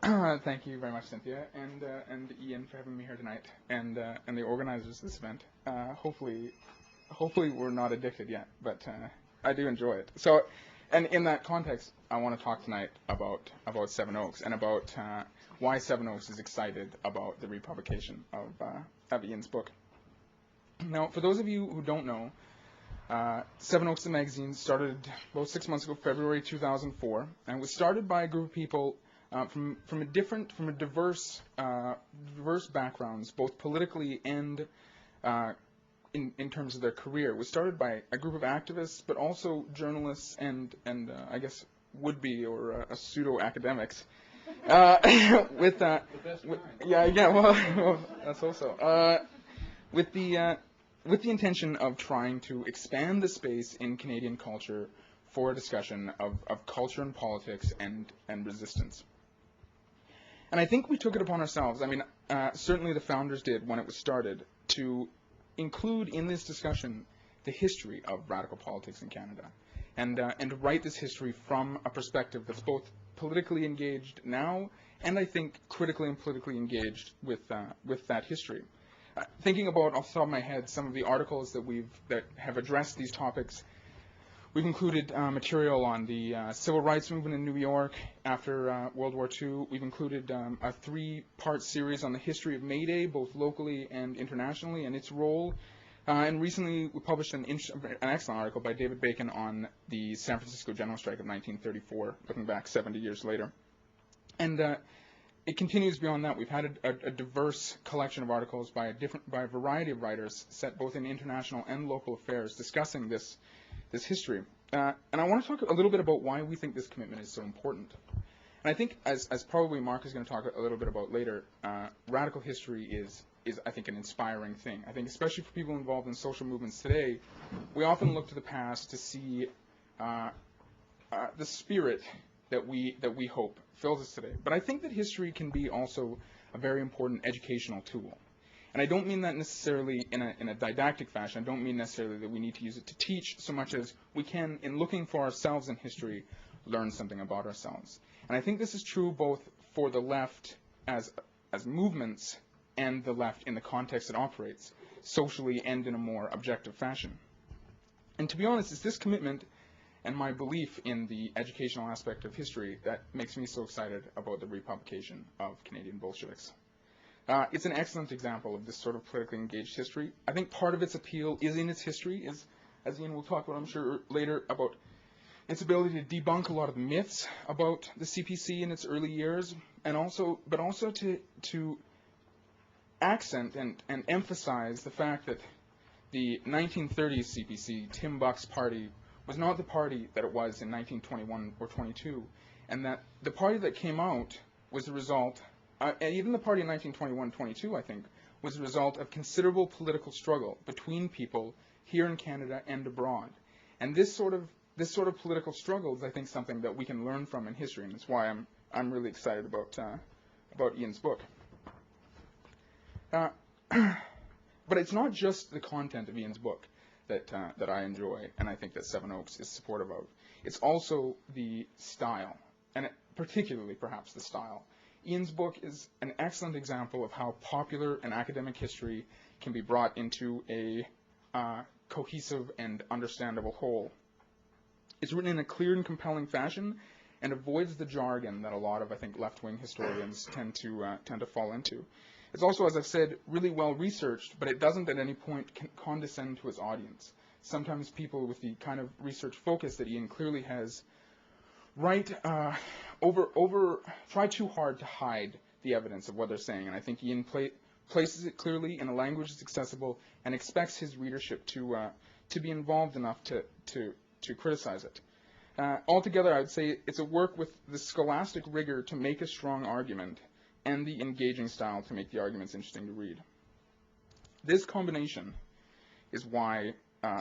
Thank you very much, Cynthia, and Ian for having me here tonight, and the organizers of this event. Hopefully we're not addicted yet, but I do enjoy it. So, and in that context, I want to talk tonight about Seven Oaks and about why Seven Oaks is excited about the republication of Ian's book. Now, for those of you who don't know, Seven Oaks, the magazine, started about 6 months ago, February 2004, and was started by a group of people from diverse backgrounds, both politically and in terms of their career. It was started by a group of activists, but also journalists and I guess would-be or pseudo academics. With well, that's also with the intention of trying to expand the space in Canadian culture for a discussion of culture and politics and resistance. And I think we took it upon ourselves, I mean, certainly the founders did when it was started, to include in this discussion the history of radical politics in Canada, and to write this history from a perspective that's both politically engaged now and I think critically and politically engaged with that history. Thinking about off the top of my head some of the articles that have addressed these topics, we've included material on the civil rights movement in New York after World War II. We've included a 3-part series on the history of May Day, both locally and internationally, and its role. And recently we published an excellent article by David Bacon on the San Francisco General Strike of 1934, looking back 70 years later. And it continues beyond that. We've had a diverse collection of articles by a variety of writers, set both in international and local affairs, discussing this history. And I want to talk a little bit about why we think this commitment is so important. And I think, as probably Mark is going to talk a little bit about later, radical history is I think an inspiring thing. I think especially for people involved in social movements today, we often look to the past to see the spirit that we hope fills us today. But I think that history can be also a very important educational tool. And I don't mean that necessarily in a didactic fashion. I don't mean necessarily that we need to use it to teach so much as we can, in looking for ourselves in history, learn something about ourselves. And I think this is true both for the left as movements and the left in the context it operates, socially and in a more objective fashion. And to be honest, it's this commitment and my belief in the educational aspect of history that makes me so excited about the republication of Canadian Bolsheviks. It's an excellent example of this sort of politically engaged history. I think part of its appeal is in its history, as Ian will talk about, I'm sure, later, about its ability to debunk a lot of myths about the CPC in its early years, but also to accent and emphasize the fact that the 1930s CPC, Tim Buck's party, was not the party that it was in 1921 or 22, and that the party that came out was the result, and even the party in 1921-22, I think, was the result of considerable political struggle between people here in Canada and abroad. And this sort of political struggle is, I think, something that we can learn from in history, and that's why I'm really excited about Ian's book. But it's not just the content of Ian's book that I enjoy, and I think that Seven Oaks is supportive of. It's also the style, and particularly perhaps the style. Ian's book is an excellent example of how popular and academic history can be brought into a cohesive and understandable whole. It's written in a clear and compelling fashion and avoids the jargon that a lot of, I think, left-wing historians tend to fall into. It's also, as I've said, really well researched, but it doesn't at any point condescend to its audience. Sometimes people with the kind of research focus that Ian clearly has try too hard to hide the evidence of what they're saying, and I think Ian places it clearly in a language that's accessible and expects his readership to be involved enough to criticize it. Altogether, I would say it's a work with the scholastic rigor to make a strong argument and the engaging style to make the arguments interesting to read. This combination is why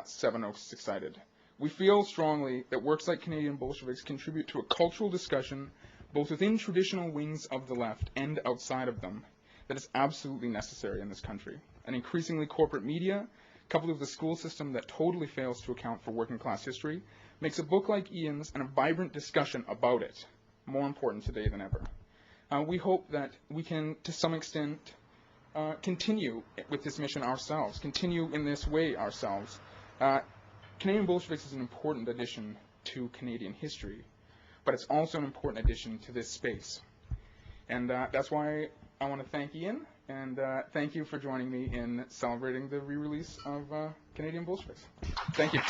Seven Oaks is excited. We feel strongly that works like Canadian Bolsheviks contribute to a cultural discussion, both within traditional wings of the left and outside of them, that is absolutely necessary in this country. An increasingly corporate media, coupled with a school system that totally fails to account for working class history, makes a book like Ian's and a vibrant discussion about it more important today than ever. we hope that we can, to some extent, continue with this mission ourselves, continue in this way ourselves. Canadian Bolsheviks is an important addition to Canadian history, but it's also an important addition to this space. And that's why I want to thank Ian, and thank you for joining me in celebrating the re-release of Canadian Bolsheviks. Thank you.